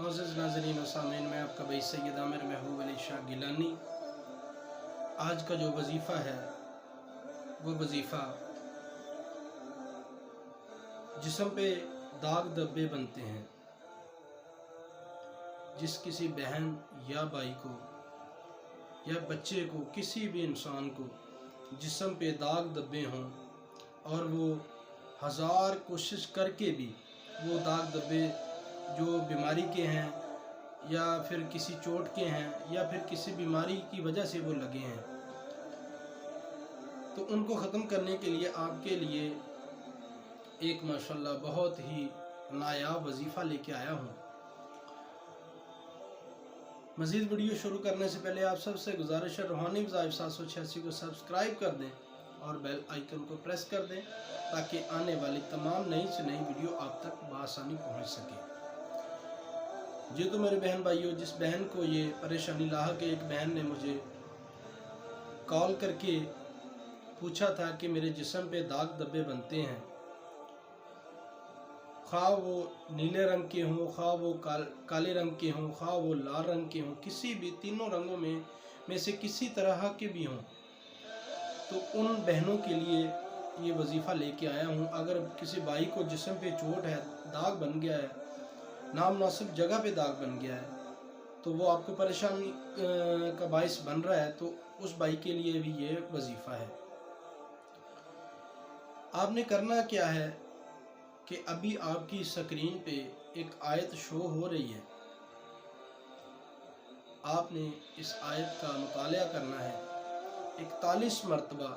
मोअज़्ज़ज़ नाज़रीन व सामीन, मैं आपका भाई सैयद आमिर महबूब अली शाह गिलानी। आज का जो वजीफ़ा है वो वजीफ़ा जिस्म पे दाग धब्बे बनते हैं। जिस किसी बहन या भाई को या बच्चे को, किसी भी इंसान को जिस्म पे दाग धब्बे हों और वो हज़ार कोशिश करके भी वो दाग धब्बे जो बीमारी के हैं या फिर किसी चोट के हैं या फिर किसी बीमारी की वजह से वो लगे हैं, तो उनको ख़त्म करने के लिए आपके लिए एक माशाल्लाह बहुत ही नायाब वजीफ़ा लेके आया हूँ। मज़ीद वीडियो शुरू करने से पहले आप सबसे गुजारिश है, रूहानी वज़ाइफ 786 को सब्सक्राइब कर दें और बेल आइकन को प्रेस कर दें ताकि आने वाली तमाम नई से नई वीडियो आप तक बआसानी पहुँच सके। जी तो मेरे बहन भाइयों, जिस बहन को ये परेशानी लाहक है, एक बहन ने मुझे कॉल करके पूछा था कि मेरे जिस्म पे दाग धब्बे बनते हैं, खा वो नीले रंग के हों, खा वो काले रंग के हों, खा वो लाल रंग के हों, किसी भी तीनों रंगों में से किसी तरह के भी हों, तो उन बहनों के लिए ये वजीफ़ा लेके आया हूँ। अगर किसी भाई को जिस्म पे चोट है, दाग बन गया है, नामुनासिब जगह पे दाग बन गया है, तो वो आपको परेशानी का बाइस बन रहा है, तो उस भाई के लिए भी ये वजीफ़ा है। आपने करना क्या है कि अभी आपकी स्क्रीन पे एक आयत शो हो रही है, आपने इस आयत का मुताला करना है, 41 मरतबा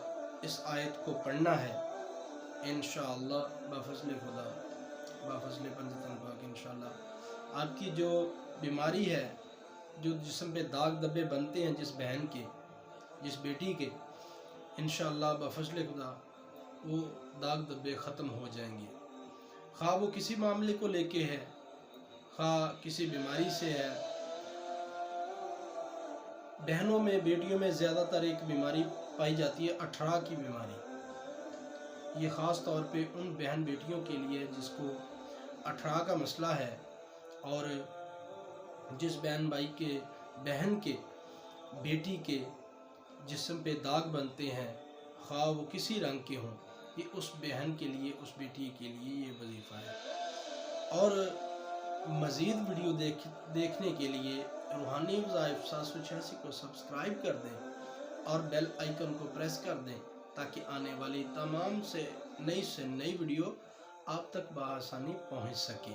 इस आयत को पढ़ना है। इंशाअल्लाह बाफ़ज़्ल खुदा, बाफ़ज़्ल पंजतन पाक, इंशाअल्लाह आपकी जो बीमारी है, जो जिस्म पे दाग धब्बे बनते हैं जिस बहन के, जिस बेटी के, इंशाअल्लाह बाफ़ज़्ल खुदा वो दाग धब्बे ख़त्म हो जाएंगे। खा वो किसी मामले को लेके है, खा किसी बीमारी से है। बहनों में, बेटियों में ज़्यादातर एक बीमारी पाई जाती है, अठरा की बीमारी। ये ख़ास तौर पे उन बहन बेटियों के लिए जिसको अठरा का मसला है, और जिस बहन भाई के, बहन के, बेटी के जिस्म पे दाग बनते हैं, खा वो किसी रंग के हों, ये उस बहन के लिए, उस बेटी के लिए ये वजीफ़ा है। और मज़ीद वीडियो देखने के लिए रूहानी वज़ाइफ 786 को सब्सक्राइब कर दें और बेल आइकन को प्रेस कर दें ताकि आने वाली तमाम से नई वीडियो आप तक बआसानी पहुंच सके।